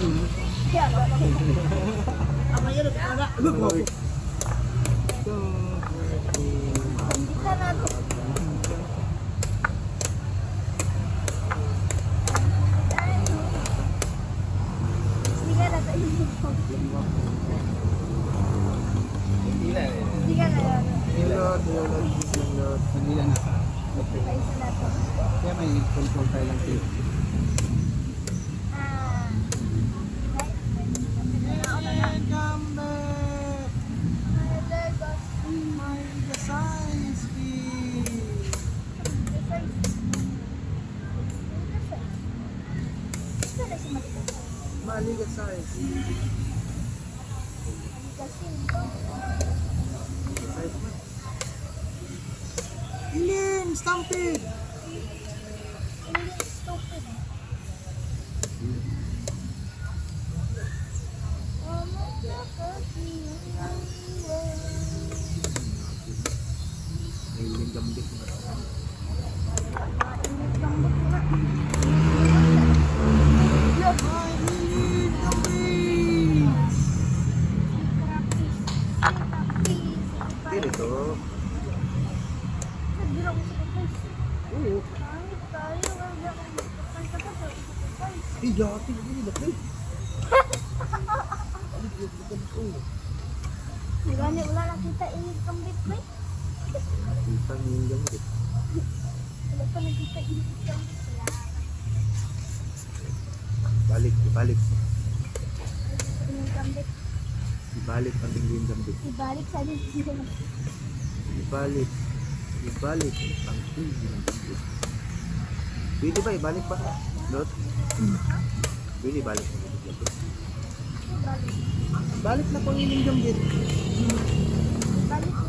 Kaya ba? Ang mayroon na. Hindi ka natin. Hindi ka natin. Hindi ka na. Manila na. Ay, isa na to. Kaya may control tayo lang tayo. Come back! My science field! Maligat science. Lin! Stampede! May linggambit ba? Hindi ito. Oo. Dati hindi laki. Gani wala lang kita init kambit ko. Kita ng linggambit. Wala pa nakita init kambit. Ibalik. Init kambit. Ibalik ang linggambit. Ibalik sa dito. Ibalik ang linggambit. Pwede ba ibalik pa? Not? Pwede ibalik. Balik na pang linggambit. Ibalik mo.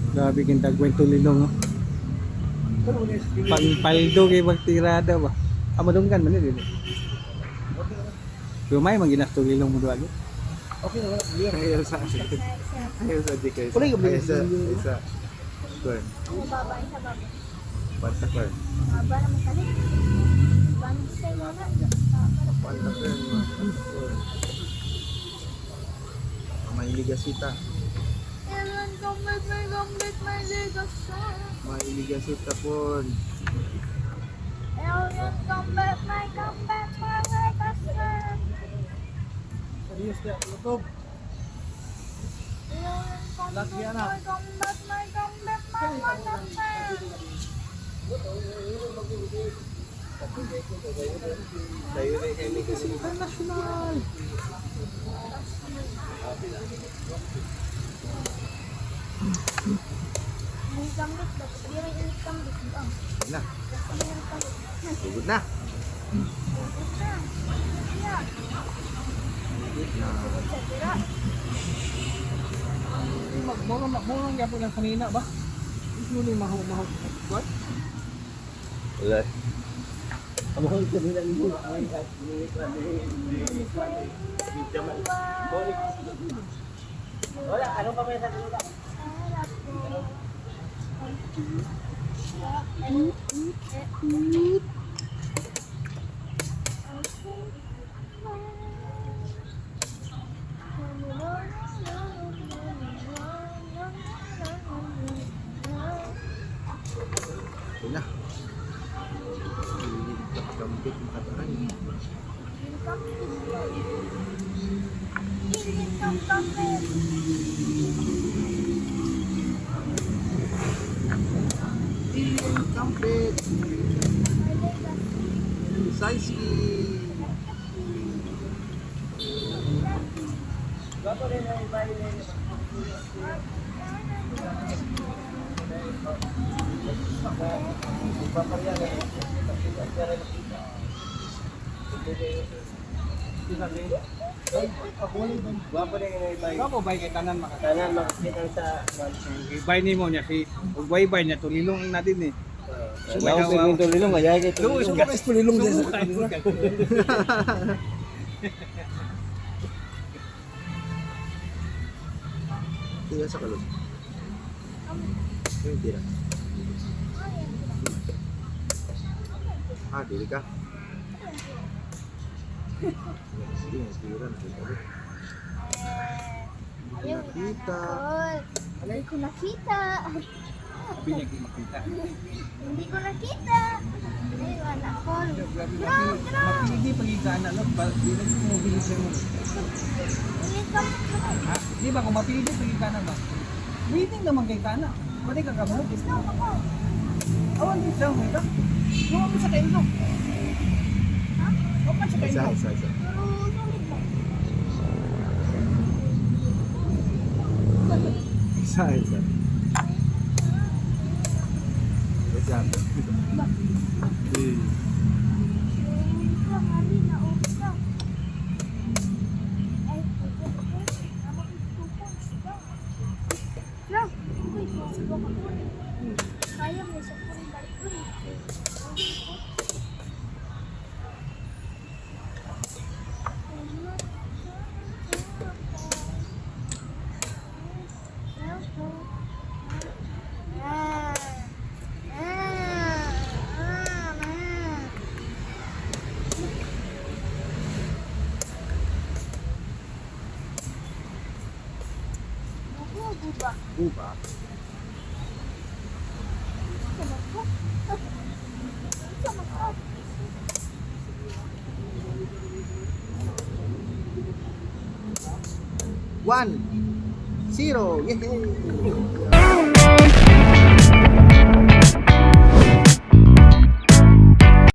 Grabe kintag kwento lilong. Paldo kay magtirada ba? Amadunggan man din. Lumay man ginasto lilong mo duwa. Okay na, clear. Ayaw sa DKS. Ayaw sa Kern. Ang babay sa baba. Panta Kern. Haba na magkalit. Bangis sa mga. Panta Kern. May ligasita. Ewan kambit, may ligasan. May ligasita po. Ewan kambit, may ligasan. Serious na, lutob. Ewan kambit, may ligasan. Tayo rin ay ligasita national. Init kambit, dapat di rin init kambit. Na, Init kambit. sugod na. Yeah. Sa tira. Magmurang gyapon lang kanina ba? Isulo mahog. What? Wala. Amahol ka nila ibo. Wala, ano pa sa kanila? Ito na. Nakagambit ng kataan. Kampit. Saiski. Kamu bay kay tanan Tanan makakita sa Ibay nimo niya si Ugbay niya tulilong na din eh. Laos sa pinto lilong ay ay kay Luis ka is tulilong sa Tiga sa kalot. Yung tira. Ah, dili ka. Sige, tira na kita. Ayaw, Nakita. Hindi ko nakita. Pinag di makita. Hindi ko nakita. Ayun, ako. Mapili pagigana no, di na mo bilis mo. Ulit ka mo. Ha? Di ba kung mapili pagigana ba? Waiting naman kay kana. Pwede ka gamot. Gusto ko. Awan din lang, wait ka. Lumami sa kain ko. Ha? Opa sa kain Isa, ko. isa, isa. Pero sulit lang. Isa, isa. Isa. Please. Sulit lang, hari na ulit lang. Ay, tama ko ito po. Lang, uy, sulit ako. Kaya mo sa puri balik ko. Upa. One. Zero. Yay!